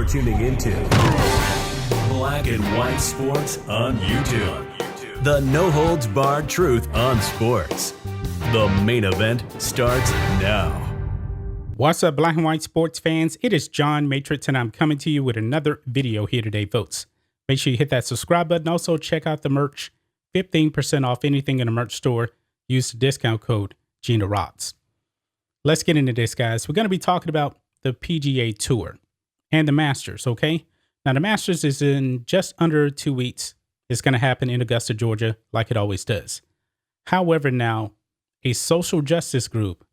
You're tuning into Black and White Sports on YouTube. The no-holds-barred truth on sports. The main event starts now. What's up, Black and White sports fans? It is John Matrix, and I'm coming to you with another video here today, folks. Make sure you hit that subscribe button. Also, check out the merch. 15% off anything in the merch store. Use the discount code GinaRods. Let's get into this, guys. We're going to be talking about the PGA Tour and the Masters, okay? Now, the Masters is in just under 2 weeks. It's going to happen in Augusta, Georgia, like it always does. However, now, a social justice group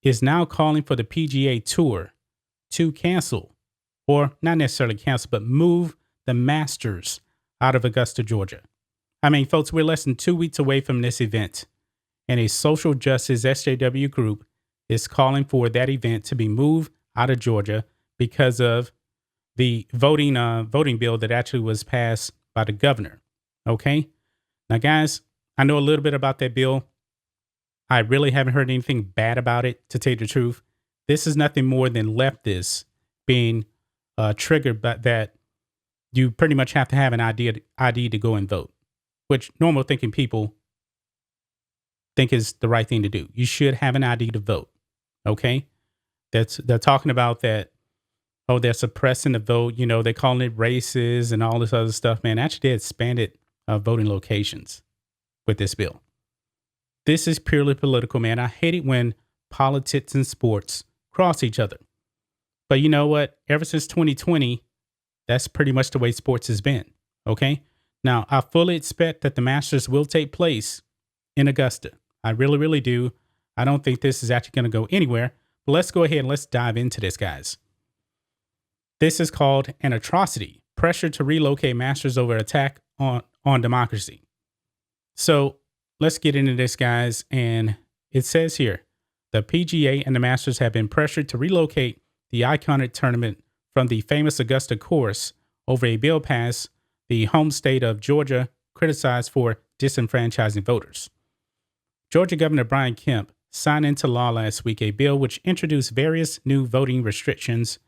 is now calling for the PGA Tour to cancel, or not necessarily cancel, but move the Masters out of Augusta, Georgia. I mean, folks, we're less than 2 weeks away from this event, and a social justice SJW group is calling for that event to be moved out of Georgia because of the voting bill that actually was passed by the governor. Okay. Now, guys, I know a little bit about that bill. I really haven't heard anything bad about it, to tell you the truth. This is nothing more than leftists being triggered by that you pretty much have to have an ID to go and vote, which normal thinking people think is the right thing to do. You should have an ID to vote. Okay. They're talking about that. Oh, they're suppressing the vote. You know, they're calling it races and all this other stuff, man. Actually, they expanded voting locations with this bill. This is purely political, man. I hate it when politics and sports cross each other. But you know what? Ever since 2020, that's pretty much the way sports has been. Okay. Now, I fully expect that the Masters will take place in Augusta. I really, really do. I don't think this is actually going to go anywhere. But let's go ahead and let's dive into this, guys. This is called an atrocity. Pressure to relocate Masters over attack on democracy. So let's get into this, guys. And it says here, the PGA and the Masters have been pressured to relocate the iconic tournament from the famous Augusta course over a bill passed the home state of Georgia, criticized for disenfranchising voters. Georgia Governor Brian Kemp signed into law last week a bill which introduced various new voting restrictions,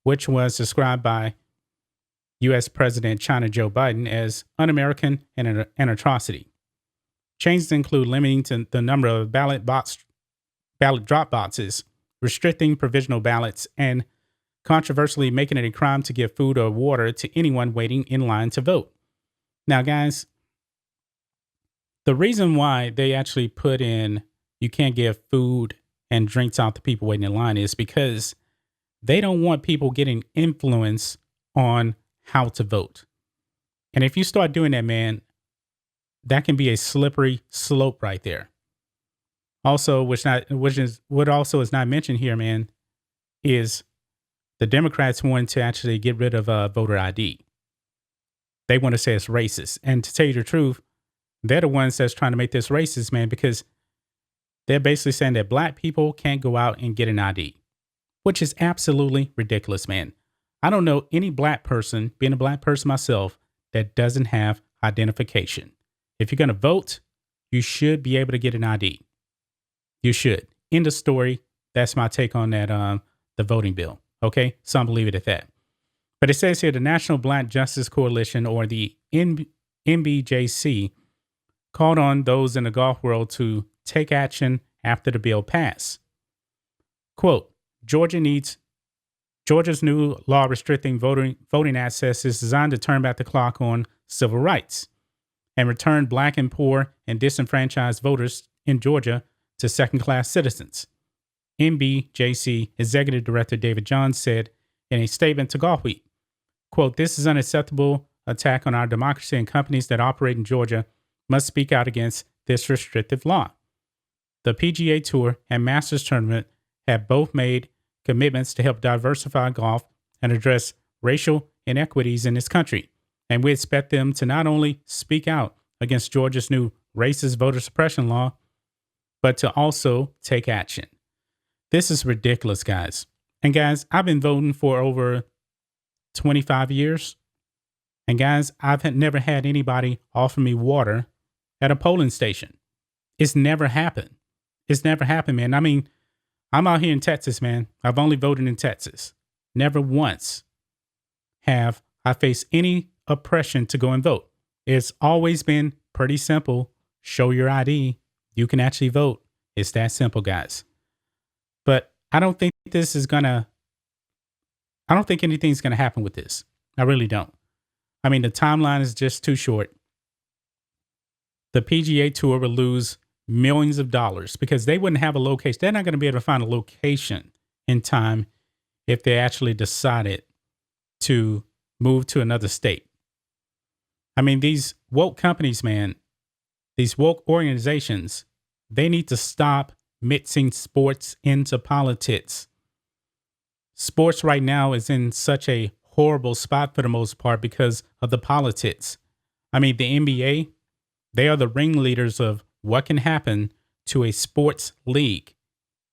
which was described by U.S. President China Joe Biden as un-American and an atrocity. Changes include limiting the number of ballot drop boxes, restricting provisional ballots, and controversially making it a crime to give food or water to anyone waiting in line to vote. Now, guys, the reason why they actually put in you can't give food and drinks out to people waiting in line is because they don't want people getting influence on how to vote. And if you start doing that, man, that can be a slippery slope right there. Also, what also is not mentioned here, man, is the Democrats want to actually get rid of voter ID. They want to say it's racist. And to tell you the truth, they're the ones that's trying to make this racist, man, because they're basically saying that black people can't go out and get an ID, which is absolutely ridiculous, man. I don't know any black person, being a black person myself, that doesn't have identification. If you're going to vote, you should be able to get an ID. You should. End of story. That's my take on that, the voting bill. Okay, so I'm going to leave it at that. But it says here, the National Black Justice Coalition, or the NBJC, called on those in the golf world to take action after the bill passed. Quote, Georgia's new law restricting voting access is designed to turn back the clock on civil rights and return black and poor and disenfranchised voters in Georgia to second-class citizens. NBJC Executive Director David Johns said in a statement to Golfweek, quote, this is an unacceptable attack on our democracy, and companies that operate in Georgia must speak out against this restrictive law. The PGA Tour and Masters Tournament have both made commitments to help diversify golf and address racial inequities in this country, and we expect them to not only speak out against Georgia's new racist voter suppression law, but to also take action. This is ridiculous, guys. And guys, I've been voting for over 25 years. And guys, I've never had anybody offer me water at a polling station. It's never happened. It's never happened, man. I mean, I'm out here in Texas, man. I've only voted in Texas. Never once have I faced any oppression to go and vote. It's always been pretty simple. Show your ID. You can actually vote. It's that simple, guys. But I don't think anything's going to happen with this. I really don't. I mean, the timeline is just too short. The PGA Tour will lose millions of dollars because they wouldn't have a location. They're not going to be able to find a location in time if they actually decided to move to another state. I mean, these woke companies, man, these woke organizations, they need to stop mixing sports into politics. Sports right now is in such a horrible spot for the most part because of the politics. I mean, the NBA, they are the ringleaders of what can happen to a sports league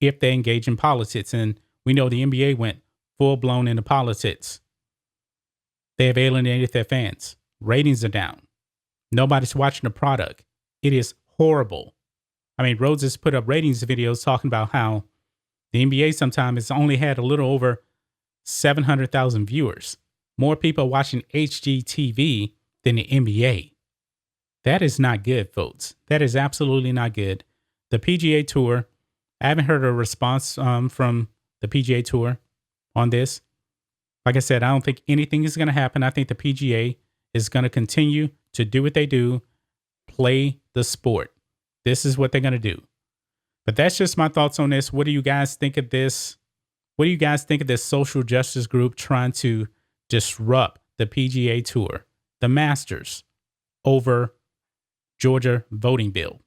if they engage in politics. And we know the NBA went full blown into politics. They have alienated their fans. Ratings are down. Nobody's watching the product. It is horrible. I mean, Rhodes has put up ratings videos talking about how the NBA sometimes has only had a little over 700,000 viewers. More people watching HGTV than the NBA. That is not good, folks. That is absolutely not good. The PGA Tour, I haven't heard a response from the PGA Tour on this. Like I said, I don't think anything is going to happen. I think the PGA is going to continue to do what they do, play the sport. This is what they're going to do. But that's just my thoughts on this. What do you guys think of this? What do you guys think of this social justice group trying to disrupt the PGA Tour, the Masters, over Georgia voting bill?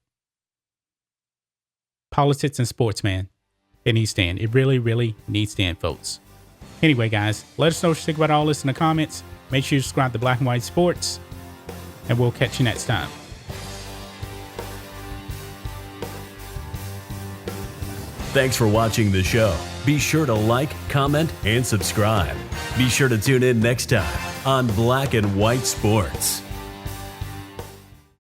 Politics and sports, man. It needs to end. It really, really needs to end, folks. Anyway, guys, let us know what you think about all this in the comments. Make sure you subscribe to Black and White Sports, and we'll catch you next time. Thanks for watching the show. Be sure to like, comment, and subscribe. Be sure to tune in next time on Black and White Sports.